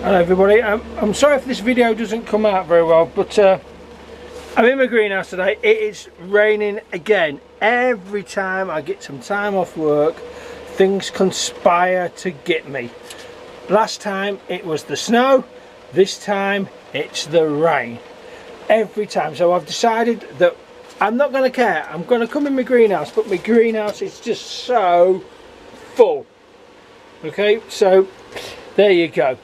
Hello everybody, I'm sorry if this video doesn't come out very well, but I'm in my greenhouse today. It is raining again. Every time I get some time off work, things conspire to get me. Last time it was the snow, this time it's the rain. Every time. So I've decided that I'm not going to care. I'm going to come in my greenhouse, but my greenhouse is just so full. Okay, so there you go.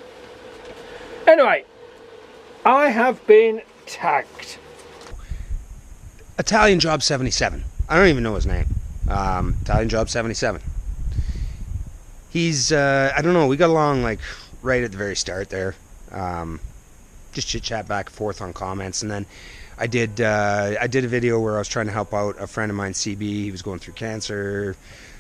Anyway, I have been tagged. Italian Job 77. I don't even know his name. Italian Job 77. He's, I don't know, we got along like right at the very start there. Just chit chat back and forth on comments, and then I did a video where I was trying to help out a friend of mine, CB. He was going through cancer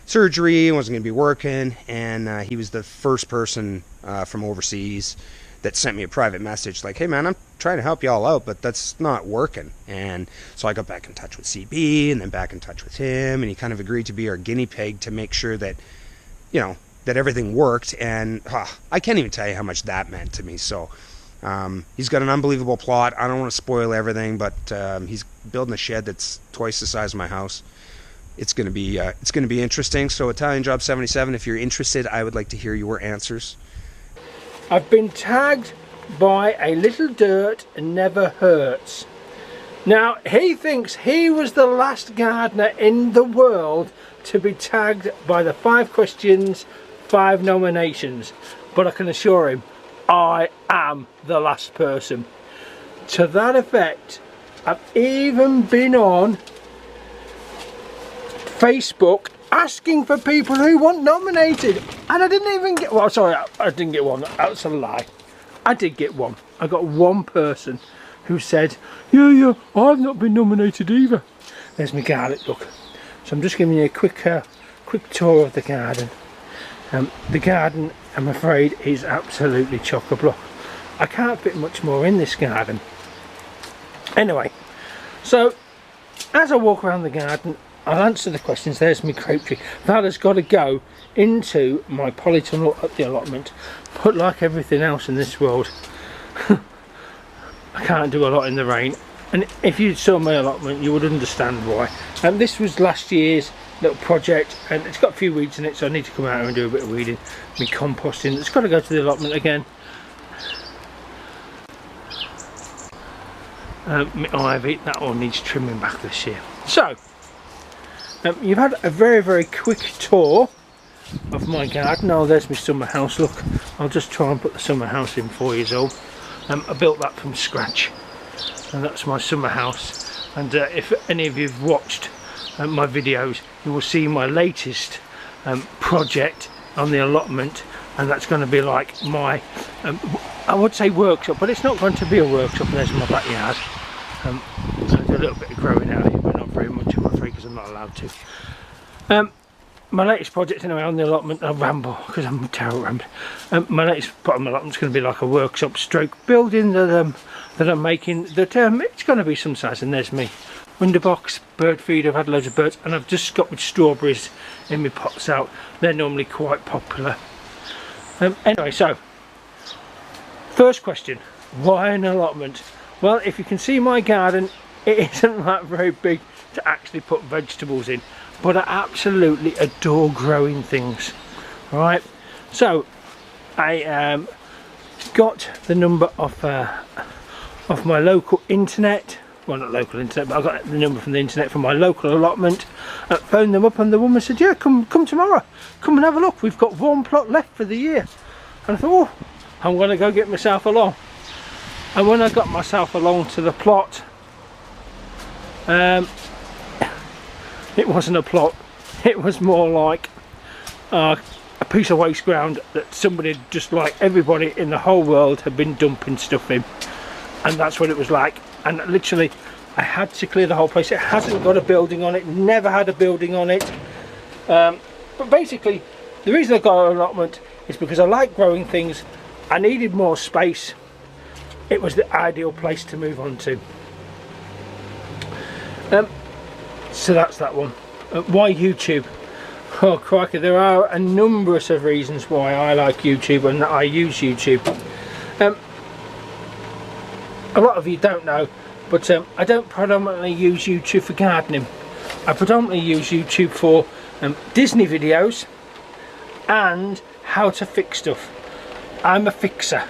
surgery and wasn't going to be working, and he was the first person from overseas that sent me a private message like, hey man, I'm trying to help you all out, but that's not working. And so I got back in touch with CB, and then back in touch with him, and he kind of agreed to be our guinea pig to make sure that, you know, that everything worked. And I can't even tell you how much that meant to me. So he's got an unbelievable plot. I don't want to spoil everything, but he's building a shed that's twice the size of my house. It's going to be interesting. So Italian Job 77, if you're interested, I would like to hear your answers. I've been tagged by a little dirt and never hurts. Now he thinks he was the last gardener in the world to be tagged by the 5 questions, 5 nominations, but I can assure him I am the last person. To that effect, I've even been on Facebook asking for people who want nominated, and I didn't even get, well, sorry, I didn't get one. That's a lie. I did get one. I got one person who said, yeah, I've not been nominated either. There's my garden, look. So I'm just giving you a quick tour of the garden. The garden, I'm afraid, is absolutely chock-a-block. I can't fit much more in this garden. Anyway, so as I walk around the garden, I'll answer the questions. There's my grape tree. That has got to go into my polytunnel at the allotment. But like everything else in this world, I can't do a lot in the rain. And if you saw my allotment, you would understand why. And this was last year's little project, and it's got a few weeds in it, so I need to come out and do a bit of weeding, me composting. It's got to go to the allotment again. My ivy, that all needs trimming back this year. So you've had a very quick tour of my garden. Oh, there's my summer house. Look, I'll just try and put the summer house in for you all. I built that from scratch, and that's my summer house. And if any of you've watched my videos, you will see my latest project on the allotment, and that's going to be like my I would say workshop, but it's not going to be a workshop. There's my backyard. I do a little bit of growing out here, but not very much, I'm afraid, because I'm not allowed to. My latest project anyway on the allotment, I ramble because I'm a terrible rambler. My latest part of my allotment is going to be like a workshop stroke building that I'm making. That it's going to be some size. And there's me window-box, bird feed. I've had loads of birds, and I've just got my strawberries in my pots out. They're normally quite popular. Anyway, so first question: why an allotment? Well, if you can see my garden, it isn't that very big to actually put vegetables in, but I absolutely adore growing things. Right, so I got the number of my local internet. Well, not local internet, but I got the number from the internet from my local allotment. Phoned them up, and the woman said, yeah, come tomorrow, come and have a look, we've got 1 plot left for the year. And I thought, oh, I'm going to go get myself along. And when I got myself along to the plot, it wasn't a plot, it was more like a piece of waste ground that somebody, just like everybody in the whole world, had been dumping stuff in. And that's what it was like. And literally I had to clear the whole place. It hasn't got a building on it, never had a building on it. But basically the reason I got an allotment is because I like growing things. I needed more space. It was the ideal place to move on to. So that's that one. Why YouTube? Oh crikey, there are a number of reasons why I like YouTube and that I use YouTube. A lot of you don't know, but I don't predominantly use YouTube for gardening. I predominantly use YouTube for Disney videos and how to fix stuff. I'm a fixer.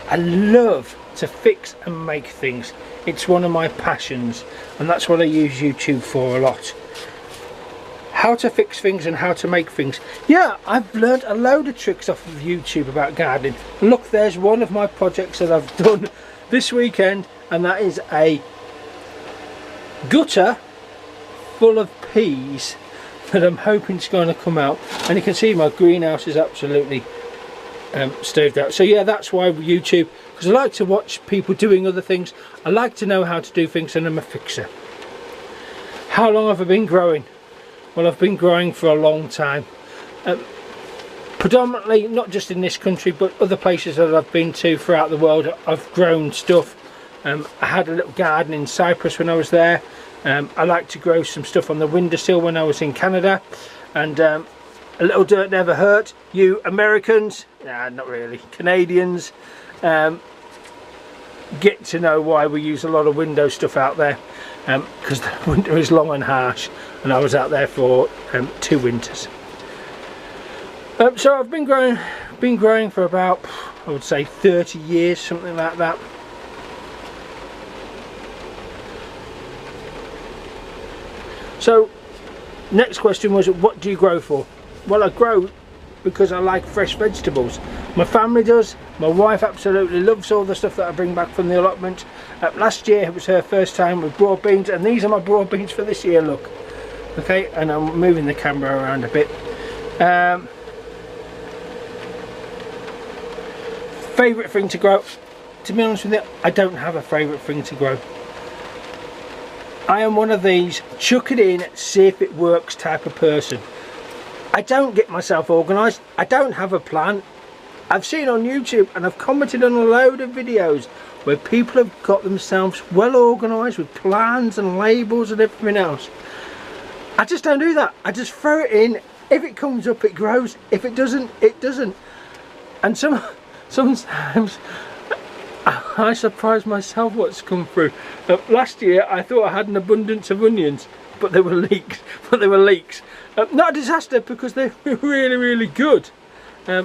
I love to fix and make things. It's one of my passions, and that's what I use YouTube for a lot. How to fix things and how to make things. Yeah, I've learned a load of tricks off of YouTube about gardening. Look, there's one of my projects that I've done this weekend, and that is a gutter full of peas that I'm hoping is going to come out. And you can see my greenhouse is absolutely stoved out. So yeah, that's why YouTube, because I like to watch people doing other things. I like to know how to do things, and I'm a fixer. How long have I been growing? Well, I've been growing for a long time. Predominantly, not just in this country, but other places that I've been to throughout the world, I've grown stuff. I had a little garden in Cyprus when I was there. I like to grow some stuff on the windowsill when I was in Canada. And a little dirt never hurt. You Americans, nah, not really, Canadians, get to know why we use a lot of window stuff out there. Because the winter is long and harsh, and I was out there for 2 winters. So I've been growing for about, I would say, 30 years, something like that. So next question was, what do you grow for? Well, I grow because I like fresh vegetables. My family does. My wife absolutely loves all the stuff that I bring back from the allotment. Last year it was her first time with broad beans, and these are my broad beans for this year, look. Okay, and I'm moving the camera around a bit. Favourite thing to grow? To be honest with you, I don't have a favourite thing to grow. I am one of these chuck it in, see if it works type of person. I don't get myself organised. I don't have a plan. I've seen on YouTube, and I've commented on a load of videos where people have got themselves well organised with plans and labels and everything else. I just don't do that. I just throw it in. If it comes up, it grows. If it doesn't, it doesn't. And sometimes I surprise myself what's come through. Last year I thought I had an abundance of onions, but they were leeks. Not a disaster, because they were really, really good.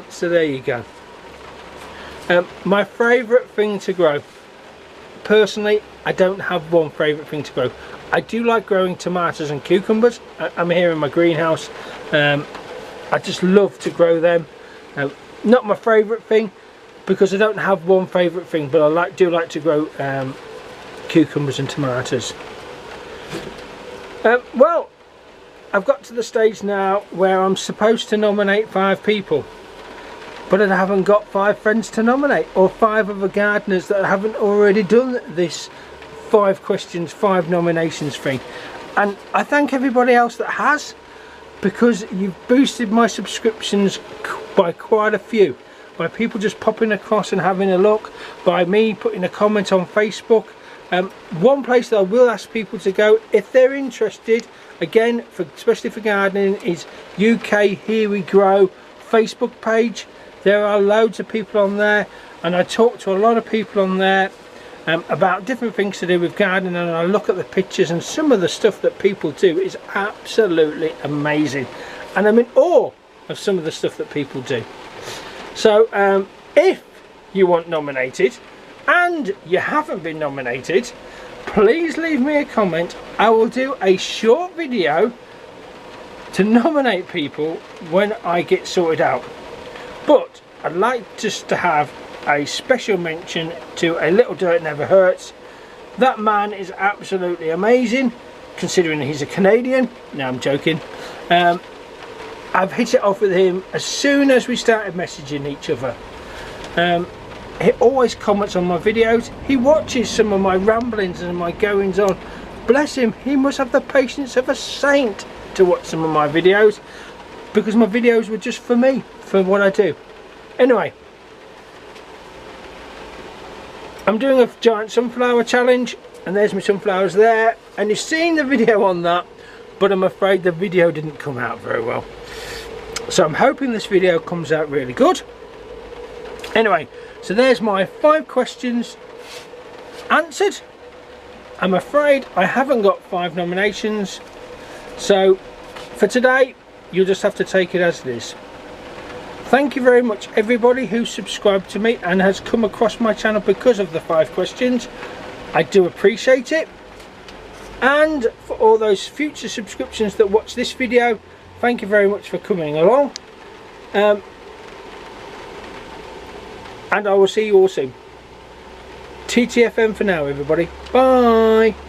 So there you go. My favourite thing to grow. Personally, I don't have one favourite thing to grow. I do like growing tomatoes and cucumbers. I'm here in my greenhouse. I just love to grow them. Not my favourite thing, because I don't have one favourite thing, but I do like to grow cucumbers and tomatoes. Well, I've got to the stage now where I'm supposed to nominate 5 people, but I haven't got 5 friends to nominate, or 5 other gardeners that haven't already done this 5 questions, 5 nominations thing. And I thank everybody else that has, because you've boosted my subscriptions by quite a few, by people just popping across and having a look, by me putting a comment on Facebook. One place that I will ask people to go if they're interested, again, especially for gardening, is UK Here We Grow Facebook page. There are loads of people on there, and I talk to a lot of people on there about different things to do with gardening, and I look at the pictures, and some of the stuff that people do is absolutely amazing, and I'm in awe of some of the stuff that people do. So if you want nominated and you haven't been nominated, please leave me a comment. I will do a short video to nominate people when I get sorted out. But I'd like just to have a special mention to A Little Dirt Never Hurts. That man is absolutely amazing, considering he's a Canadian. No, I'm joking. I've hit it off with him as soon as we started messaging each other. He always comments on my videos. He watches some of my ramblings and my goings on. Bless him, he must have the patience of a saint to watch some of my videos, because my videos were just for me, for what I do. Anyway, I'm doing a giant sunflower challenge, and there's my sunflowers there, and you've seen the video on that, but I'm afraid the video didn't come out very well. So I'm hoping this video comes out really good. Anyway, So there's my 5 questions answered. I'm afraid I haven't got 5 nominations, so for today you'll just have to take it as it is. Thank you very much everybody who subscribed to me and has come across my channel because of the 5 questions. I do appreciate it. And for all those future subscriptions that watch this video, thank you very much for coming along. And I will see you all soon. TTFN for now everybody. Bye.